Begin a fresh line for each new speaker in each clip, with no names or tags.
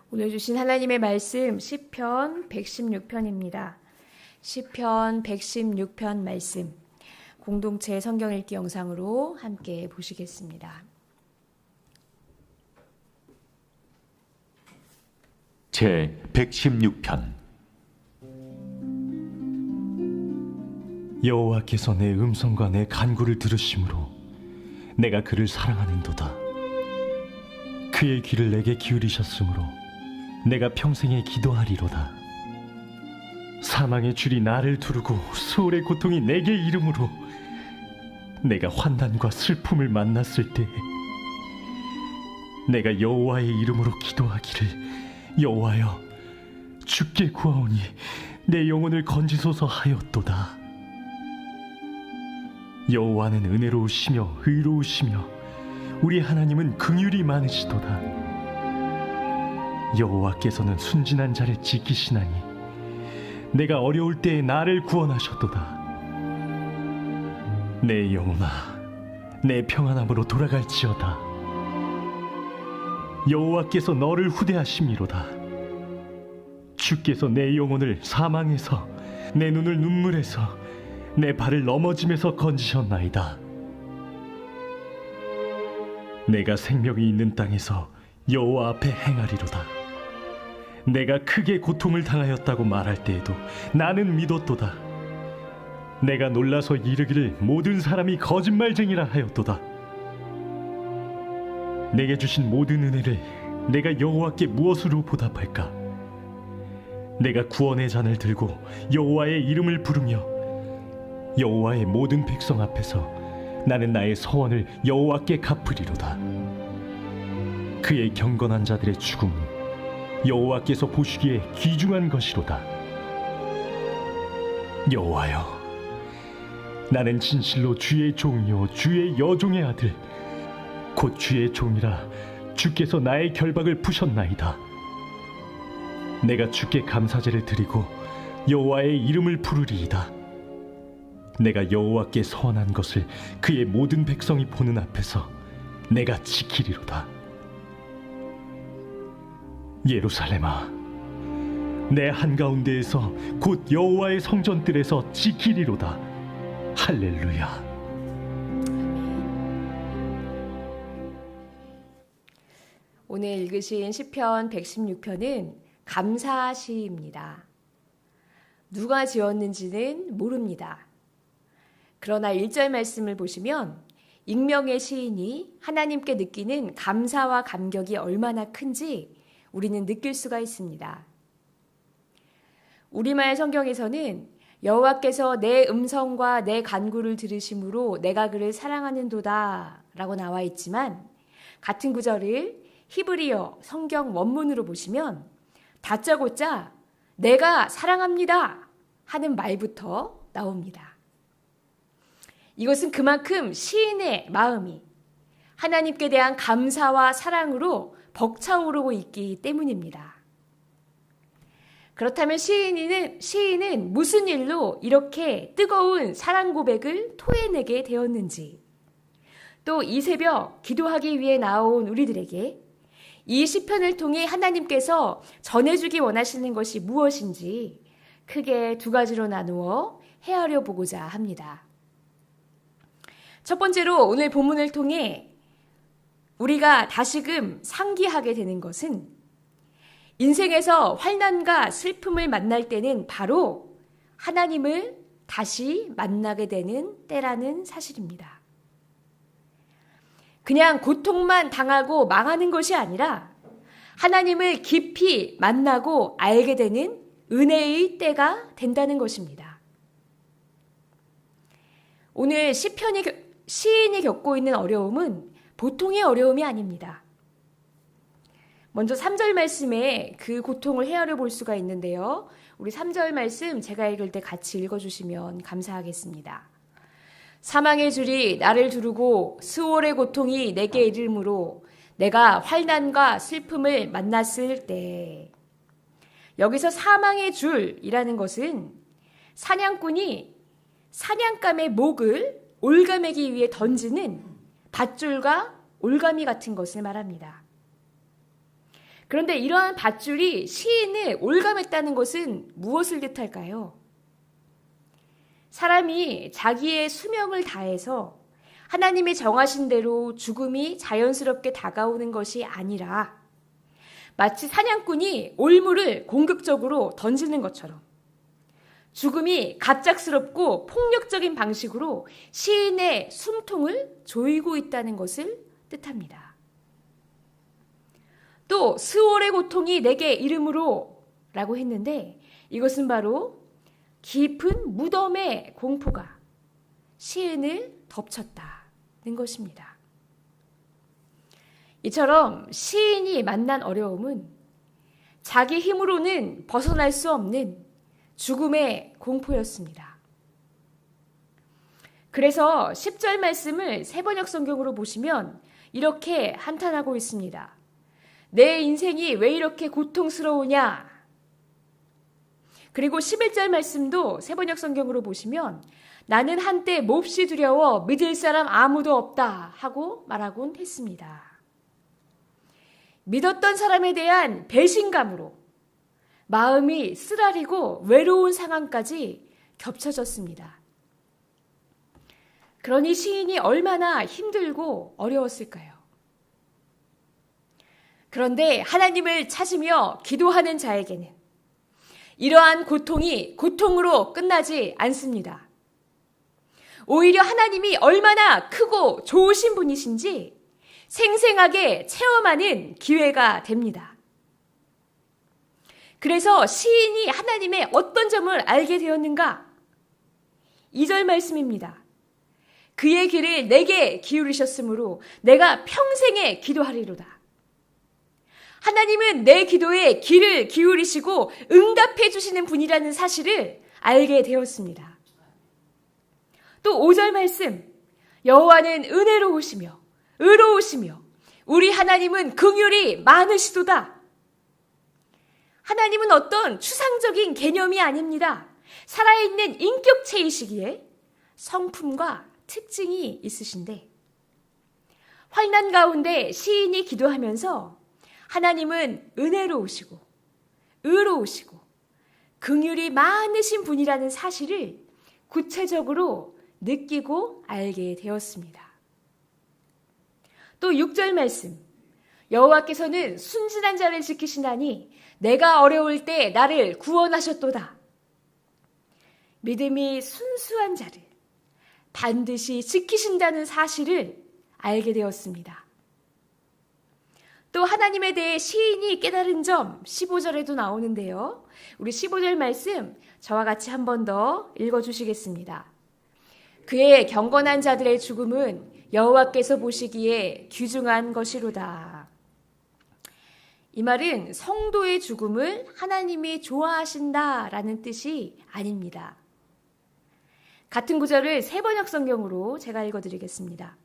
오늘 주신 하나님의 말씀 시편 116편입니다. 시편 116편 말씀 공동체 성경 읽기 영상으로 함께 보시겠습니다.
제 116편.
여호와께서 내 음성과 내 간구를 들으심으로 내가 그를 사랑하는도다. 그의 귀를 내게 기울이셨으므로 내가 평생에 기도하리로다. 사망의 줄이 나를 두르고 수월의 고통이 내게 이름으로 내가 환난과 슬픔을 만났을 때에 내가 여호와의 이름으로 기도하기를, 여호와여, 주께 구하오니 내 영혼을 건지소서 하였도다. 여호와는 은혜로우시며 의로우시며 우리 하나님은 긍휼이 많으시도다. 여호와께서는 순진한 자를 지키시나니 내가 어려울 때에 나를 구원하셨도다. 내 영혼아, 내 평안함으로 돌아갈지어다. 여호와께서 너를 후대하심이로다. 주께서 내 영혼을 사망에서, 내 눈을 눈물에서, 내 발을 넘어짐에서 건지셨나이다. 내가 생명이 있는 땅에서 여호와 앞에 행하리로다. 내가 크게 고통을 당하였다고 말할 때에도 나는 믿었도다. 내가 놀라서 이르기를 모든 사람이 거짓말쟁이라 하였도다. 내게 주신 모든 은혜를 내가 여호와께 무엇으로 보답할까? 내가 구원의 잔을 들고 여호와의 이름을 부르며 여호와의 모든 백성 앞에서 나는 나의 서원을 여호와께 갚으리로다. 그의 경건한 자들의 죽음은 여호와께서 보시기에 귀중한 것이로다. 여호와여, 나는 진실로 주의 종이요 주의 여종의 아들, 곧 주의 종이라 주께서 나의 결박을 푸셨나이다. 내가 주께 감사제를 드리고 여호와의 이름을 부르리이다. 내가 여호와께 서원한 것을 그의 모든 백성이 보는 앞에서 내가 지키리로다. 예루살렘아, 내 한가운데에서 곧 여호와의 성전들에서 지키리로다. 할렐루야.
오늘 읽으신 시편 116편은 감사 시입니다. 누가 지었는지는 모릅니다. 그러나 1절 말씀을 보시면 익명의 시인이 하나님께 느끼는 감사와 감격이 얼마나 큰지 우리는 느낄 수가 있습니다. 우리말 성경에서는 여호와께서 내 음성과 내 간구를 들으심으로 내가 그를 사랑하는도다 라고 나와 있지만, 같은 구절을 히브리어 성경 원문으로 보시면 다짜고짜 내가 사랑합니다 하는 말부터 나옵니다. 이것은 그만큼 시인의 마음이 하나님께 대한 감사와 사랑으로 벅차오르고 있기 때문입니다. 그렇다면 시인은 무슨 일로 이렇게 뜨거운 사랑 고백을 토해내게 되었는지, 또 이 새벽 기도하기 위해 나온 우리들에게 이 시편을 통해 하나님께서 전해주기 원하시는 것이 무엇인지 크게 두 가지로 나누어 헤아려 보고자 합니다. 첫 번째로 오늘 본문을 통해 우리가 다시금 상기하게 되는 것은 인생에서 환난과 슬픔을 만날 때는 바로 하나님을 다시 만나게 되는 때라는 사실입니다. 그냥 고통만 당하고 망하는 것이 아니라 하나님을 깊이 만나고 알게 되는 은혜의 때가 된다는 것입니다. 오늘 시인이 겪고 있는 어려움은 보통의 어려움이 아닙니다. 먼저 3절 말씀에 그 고통을 헤아려 볼 수가 있는데요. 우리 3절 말씀 제가 읽을 때 같이 읽어주시면 감사하겠습니다. 사망의 줄이 나를 두르고 수월의 고통이 내게 이르므로 내가 환난과 슬픔을 만났을 때. 여기서 사망의 줄이라는 것은 사냥꾼이 사냥감의 목을 올가매기 위해 던지는 밧줄과 올가미 같은 것을 말합니다. 그런데 이러한 밧줄이 시인을 올감했다는 것은 무엇을 뜻할까요? 사람이 자기의 수명을 다해서 하나님이 정하신 대로 죽음이 자연스럽게 다가오는 것이 아니라 마치 사냥꾼이 올무를 공격적으로 던지는 것처럼 죽음이 갑작스럽고 폭력적인 방식으로 시인의 숨통을 조이고 있다는 것을 뜻합니다. 또 스월의 고통이 내게 이름으로 라고 했는데 이것은 바로 깊은 무덤의 공포가 시인을 덮쳤다는 것입니다. 이처럼 시인이 만난 어려움은 자기 힘으로는 벗어날 수 없는 죽음의 공포였습니다. 그래서 10절 말씀을 세번역 성경으로 보시면 이렇게 한탄하고 있습니다. 내 인생이 왜 이렇게 고통스러우냐? 그리고 11절 말씀도 세번역 성경으로 보시면 나는 한때 몹시 두려워 믿을 사람 아무도 없다 하고 말하곤 했습니다. 믿었던 사람에 대한 배신감으로 마음이 쓰라리고 외로운 상황까지 겹쳐졌습니다. 그러니 시인이 얼마나 힘들고 어려웠을까요? 그런데 하나님을 찾으며 기도하는 자에게는 이러한 고통이 고통으로 끝나지 않습니다. 오히려 하나님이 얼마나 크고 좋으신 분이신지 생생하게 체험하는 기회가 됩니다. 그래서 시인이 하나님의 어떤 점을 알게 되었는가? 2절 말씀입니다. 그의 귀를 내게 기울이셨으므로 내가 평생에 기도하리로다. 하나님은 내 기도에 귀를 기울이시고 응답해 주시는 분이라는 사실을 알게 되었습니다. 또 5절 말씀, 여호와는 은혜로우시며 의로우시며 우리 하나님은 긍휼이 많으시도다. 하나님은 어떤 추상적인 개념이 아닙니다. 살아있는 인격체이시기에 성품과 특징이 있으신데 환난 가운데 시인이 기도하면서 하나님은 은혜로우시고 의로우시고 긍휼이 많으신 분이라는 사실을 구체적으로 느끼고 알게 되었습니다. 또 6절 말씀, 여호와께서는 순진한 자를 지키시나니 내가 어려울 때 나를 구원하셨도다. 믿음이 순수한 자를 반드시 지키신다는 사실을 알게 되었습니다. 또 하나님에 대해 시인이 깨달은 점 15절에도 나오는데요. 우리 15절 말씀 저와 같이 한 번 더 읽어주시겠습니다. 그의 경건한 자들의 죽음은 여호와께서 보시기에 귀중한 것이로다. 이 말은 성도의 죽음을 하나님이 좋아하신다라는 뜻이 아닙니다. 같은 구절을 세번역 성경으로 제가 읽어드리겠습니다.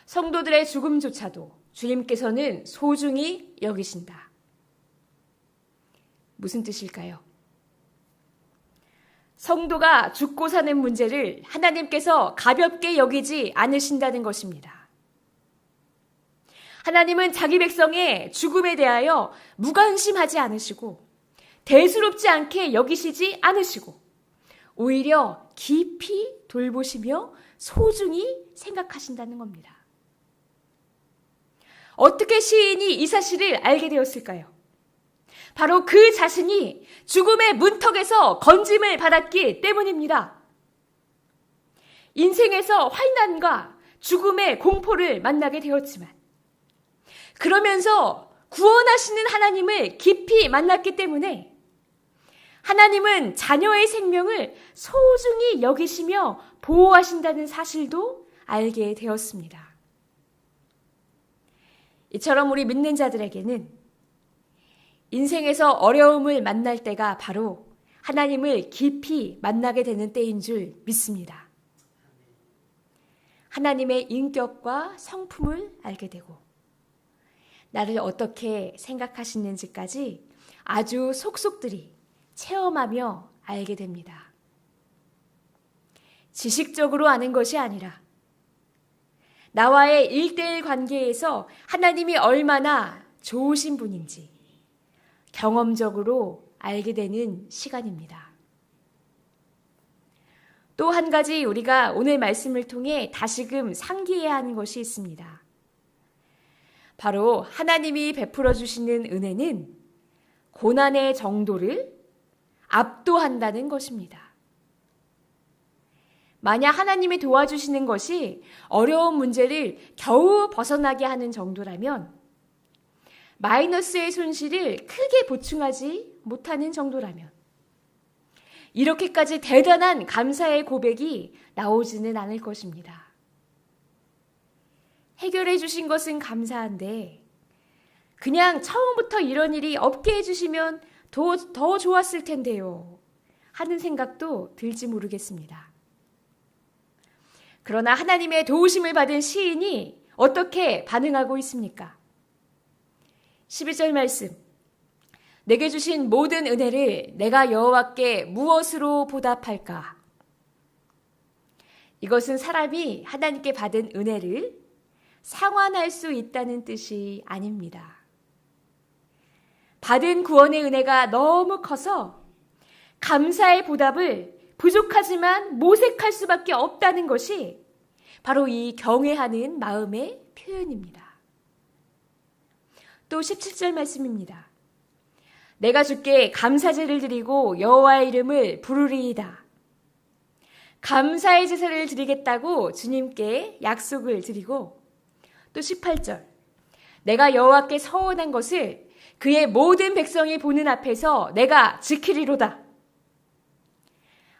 성도들의 죽음조차도 주님께서는 소중히 여기신다. 무슨 뜻일까요? 성도가 죽고 사는 문제를 하나님께서 가볍게 여기지 않으신다는 것입니다. 하나님은 자기 백성의 죽음에 대하여 무관심하지 않으시고 대수롭지 않게 여기시지 않으시고 오히려 깊이 돌보시며 소중히 생각하신다는 겁니다. 어떻게 시인이 이 사실을 알게 되었을까요? 바로 그 자신이 죽음의 문턱에서 건짐을 받았기 때문입니다. 인생에서 환난과 죽음의 공포를 만나게 되었지만 그러면서 구원하시는 하나님을 깊이 만났기 때문에 하나님은 자녀의 생명을 소중히 여기시며 보호하신다는 사실도 알게 되었습니다. 이처럼 우리 믿는 자들에게는 인생에서 어려움을 만날 때가 바로 하나님을 깊이 만나게 되는 때인 줄 믿습니다. 하나님의 인격과 성품을 알게 되고 나를 어떻게 생각하시는지까지 아주 속속들이 체험하며 알게 됩니다. 지식적으로 아는 것이 아니라 나와의 1:1 관계에서 하나님이 얼마나 좋으신 분인지 경험적으로 알게 되는 시간입니다. 또 한 가지 우리가 오늘 말씀을 통해 다시금 상기해야 하는 것이 있습니다. 바로 하나님이 베풀어 주시는 은혜는 고난의 정도를 압도한다는 것입니다. 만약 하나님이 도와주시는 것이 어려운 문제를 겨우 벗어나게 하는 정도라면, 마이너스의 손실을 크게 보충하지 못하는 정도라면, 이렇게까지 대단한 감사의 고백이 나오지는 않을 것입니다. 해결해 주신 것은 감사한데 그냥 처음부터 이런 일이 없게 해주시면 더 좋았을 텐데요 하는 생각도 들지 모르겠습니다. 그러나 하나님의 도우심을 받은 시인이 어떻게 반응하고 있습니까? 11절 말씀, 내게 주신 모든 은혜를 내가 여호와께 무엇으로 보답할까? 이것은 사람이 하나님께 받은 은혜를 상환할 수 있다는 뜻이 아닙니다. 받은 구원의 은혜가 너무 커서 감사의 보답을 부족하지만 모색할 수밖에 없다는 것이 바로 이 경외하는 마음의 표현입니다. 또 17절 말씀입니다. 내가 주께 감사제를 드리고 여호와의 이름을 부르리이다. 감사의 제사를 드리겠다고 주님께 약속을 드리고, 또 18절, 내가 여호와께 서원한 것을 그의 모든 백성이 보는 앞에서 내가 지키리로다.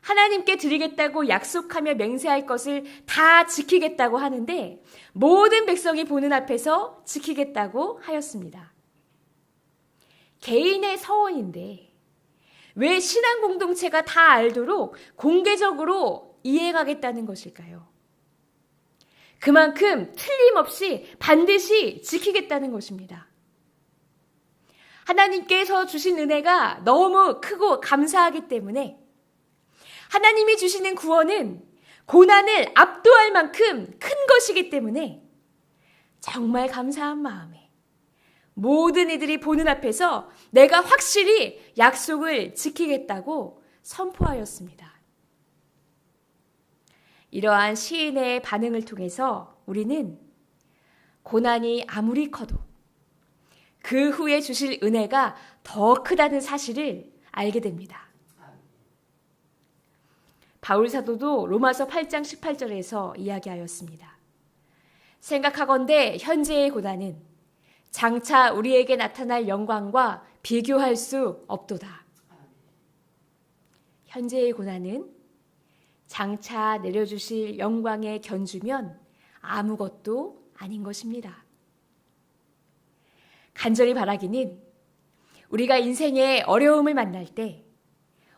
하나님께 드리겠다고 약속하며 맹세할 것을 다 지키겠다고 하는데 모든 백성이 보는 앞에서 지키겠다고 하였습니다. 개인의 서원인데 왜 신앙 공동체가 다 알도록 공개적으로 이행하겠다는 것일까요? 그만큼 틀림없이 반드시 지키겠다는 것입니다. 하나님께서 주신 은혜가 너무 크고 감사하기 때문에 하나님이 주시는 구원은 고난을 압도할 만큼 큰 것이기 때문에 정말 감사한 마음에 모든 이들이 보는 앞에서 내가 확실히 약속을 지키겠다고 선포하였습니다. 이러한 시인의 반응을 통해서 우리는 고난이 아무리 커도 그 후에 주실 은혜가 더 크다는 사실을 알게 됩니다. 바울 사도도 로마서 8장 18절에서 이야기하였습니다. 생각하건대 현재의 고난은 장차 우리에게 나타날 영광과 비교할 수 없도다. 현재의 고난은 장차 내려주실 영광에 견주면 아무것도 아닌 것입니다. 간절히 바라기는 우리가 인생의 어려움을 만날 때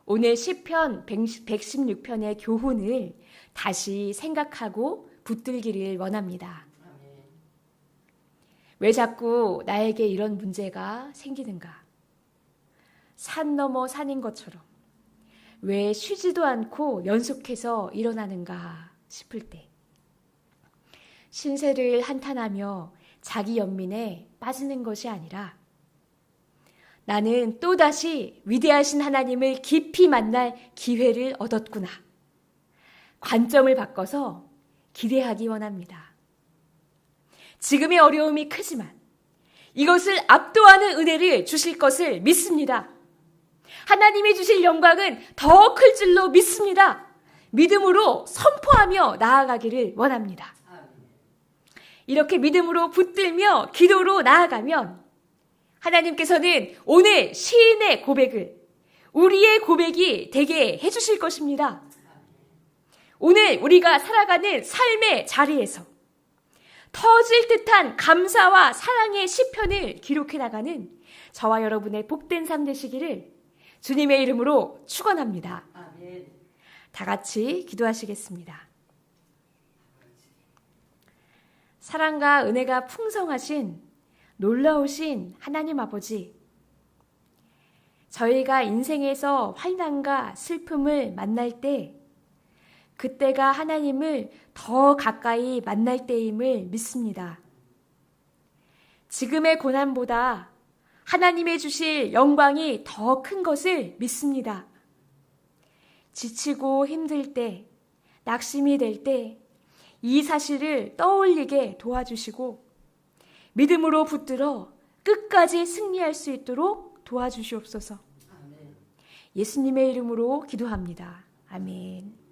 오늘 시편 116편의 교훈을 다시 생각하고 붙들기를 원합니다. 왜 자꾸 나에게 이런 문제가 생기는가? 산 넘어 산인 것처럼 왜 쉬지도 않고 연속해서 일어나는가 싶을 때 신세를 한탄하며 자기 연민에 빠지는 것이 아니라 나는 또다시 위대하신 하나님을 깊이 만날 기회를 얻었구나. 관점을 바꿔서 기대하기 원합니다. 지금의 어려움이 크지만 이것을 압도하는 은혜를 주실 것을 믿습니다. 하나님이 주실 영광은 더 클 줄로 믿습니다. 믿음으로 선포하며 나아가기를 원합니다. 이렇게 믿음으로 붙들며 기도로 나아가면 하나님께서는 오늘 시인의 고백을 우리의 고백이 되게 해주실 것입니다. 오늘 우리가 살아가는 삶의 자리에서 터질 듯한 감사와 사랑의 시편을 기록해 나가는 저와 여러분의 복된 삶 되시기를 주님의 이름으로 축원합니다. 아멘. 다 같이 기도하시겠습니다. 사랑과 은혜가 풍성하신 놀라우신 하나님 아버지, 저희가 인생에서 환난과 슬픔을 만날 때 그때가 하나님을 더 가까이 만날 때임을 믿습니다. 지금의 고난보다 하나님의 주실 영광이 더 큰 것을 믿습니다. 지치고 힘들 때, 낙심이 될 때 이 사실을 떠올리게 도와주시고 믿음으로 붙들어 끝까지 승리할 수 있도록 도와주시옵소서. 예수님의 이름으로 기도합니다. 아멘.